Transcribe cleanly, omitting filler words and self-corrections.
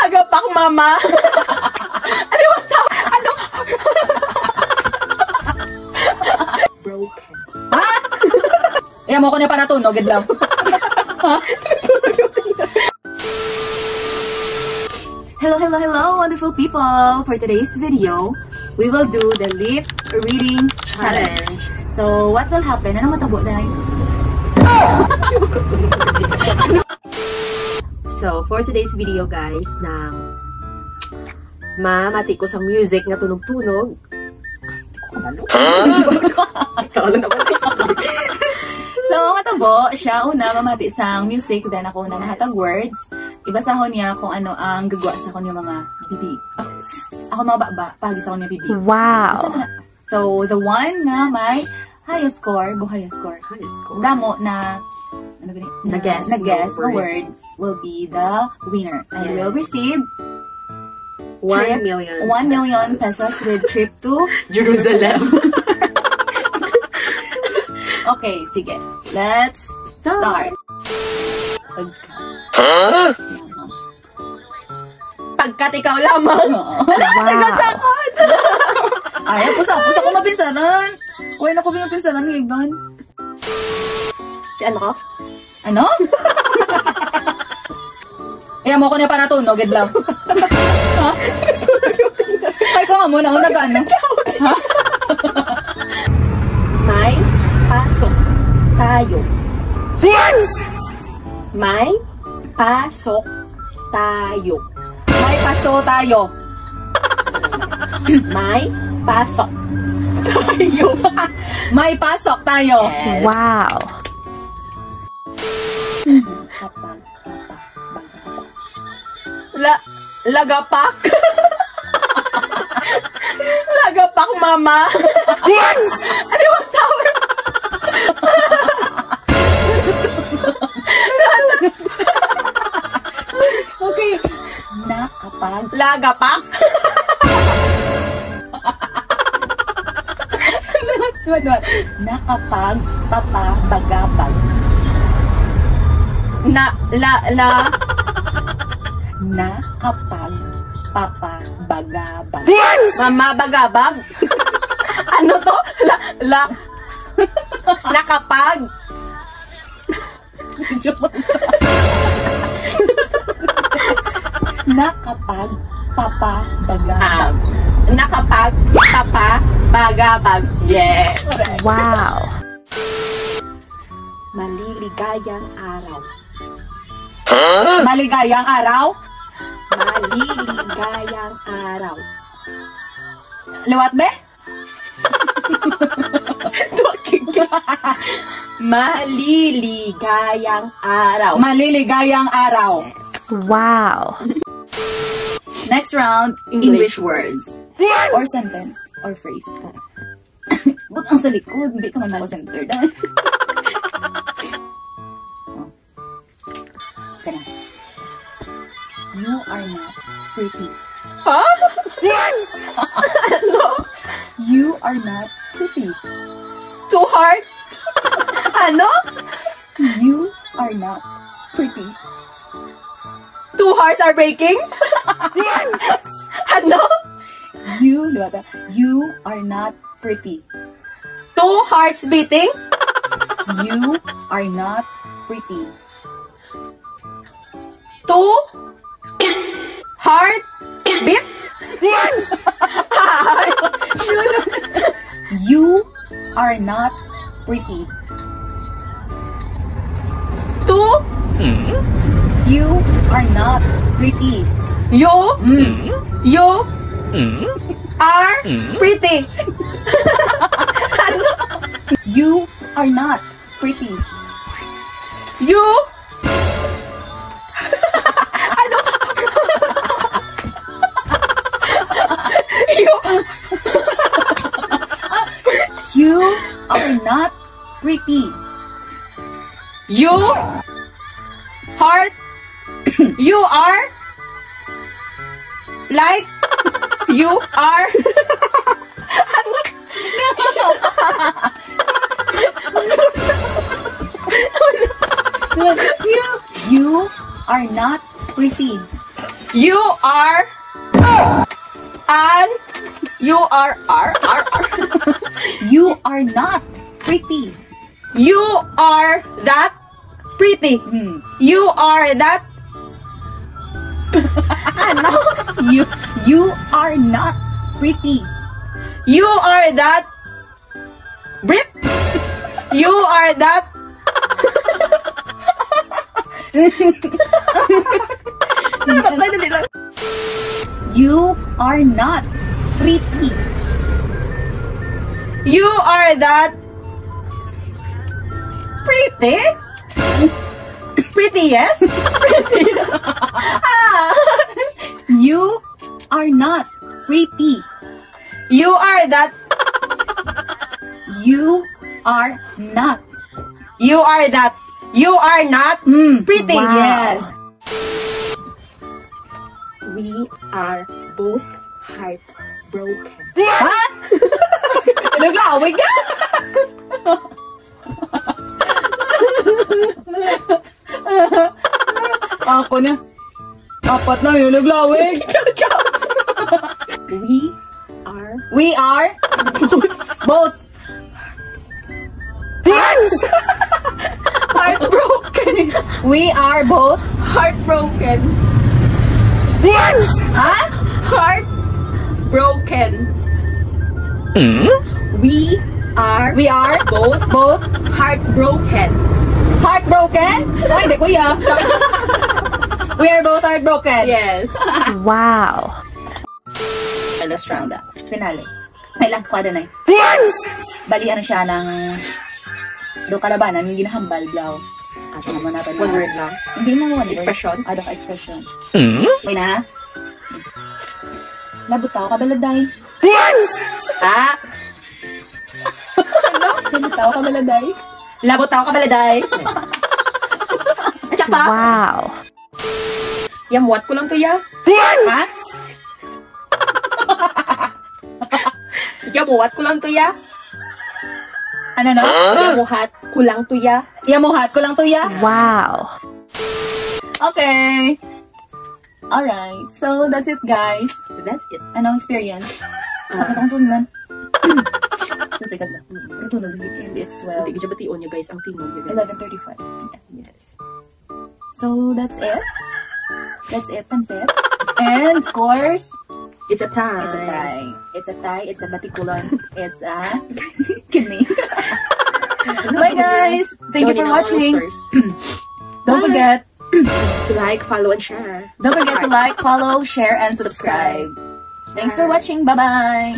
Lagapak, mama. Ano ba? Ano? Broken. Ha? Iya mo ko niya para tunog, idlaw. Ha? Hello, wonderful people! For today's video, we will do the lip reading challenge. So, what will happen? Ano matabo na? So, for today's video, guys, na mamati ko sa music nga tunog-tunog. So, matabo, siya una mamati sa music, then ako na mahatag words. Ibasahon niya kung ano ang gagawa sa akong mga bibi. Oh, ako mga baba, pahagis ako niya bibi. Wow! So, the one nga may highest score, damo na na-guess na words will be the winner. And will receive 1 million pesos with trip to Jerusalem. Okay, sige. Let's start. Pagkat ikaw lamang. Ay, pusa ko mapinsaran. Uy, naku mapinsaran ni Ivan. Si ano ka? Ano? Iya mo ko niya para tunog, idlaw. Ha? Ay, ko nga muna, nag-ano? Ha? May pasok tayo. May pasok tayo. May paso tayo. May pasok tayo. May pasok tayo. Yes. Wow! Lagapak. Lagapak, mama. Ano ba tawag? Okay. Nakapag. Lagapak. What? Nakapag papabagabag. Nakapag papabagabag. Mama bagabag. Ano to? Nakapag. Nakapag papabagabag. Nakapag bagabag. Yes. Wow! Maliligayang araw. Maligayang araw. Maliligayang araw. Liwat be? Maliligayang araw. Maliligayang araw. Wow! Next round, English words. Or sentence. Or phrase. But ang sa likod, hindi ka man ako-centered. Kana. You are not pretty. Huh? You are not pretty. Too hard? Ano? You are not pretty. Two hearts are breaking? Ano? You are not pretty. Two hearts beating? You are not pretty. Two heart beat? You are not pretty. Two? You are not pretty. You are pretty. You are not pretty. You You are not pretty. You heart. You are like you are. You are not pretty. You are an you are You are not pretty. you are that pretty. You are that ano? You are not pretty. You are that Brit. You are that You are not pretty. You are that pretty. Pretty, yes? You are not pretty. You are that You are not. you are that you are not pretty. Wow. Yes. We are both heartbroken. Ha? Naglawig ka? Ako na. Apat lang yung naglawig. We are We are both heartbroken. We are both Heartbroken. ha? Heartbroken. We are We are both heartbroken. heartbroken? Ay, hindi kuya. We are both heartbroken. Yes. Wow. Last round finale. May lang kwada na bali ano siya ng do kalabanan yung ginahambal blaw. Asa naman natin. One word lang. Hindi mo one word. Expression? Ano ka expression? Okay na? Labot tao ka baladay. Ha? Labot tao ka baladay. Labot ako kabaladay. At saka, Wow. yamuat ko lang to ya. Ha? Yamuat ko lang to ya. Ano no? Yamuhat ko lang to ya. Yamuhat ko lang to ya. Wow. Okay. Alright. So, that's it guys. That's it. Anong experience? Sakit ang tunan. Tutikat lang. Pero tunog, hindi. It's 12. Hindi ka bation nyo guys ang tingog. 11:35. Yes. So, that's it. That's it, Pansit. And scores? It's a tie. It's a tie. It's a tie. It's a batikulon. It's a kidney. Bye, guys. Thank you for watching. Don't forget. To like, follow, and share. Don't forget to like, follow, share, and subscribe. Thanks for watching. Bye-bye.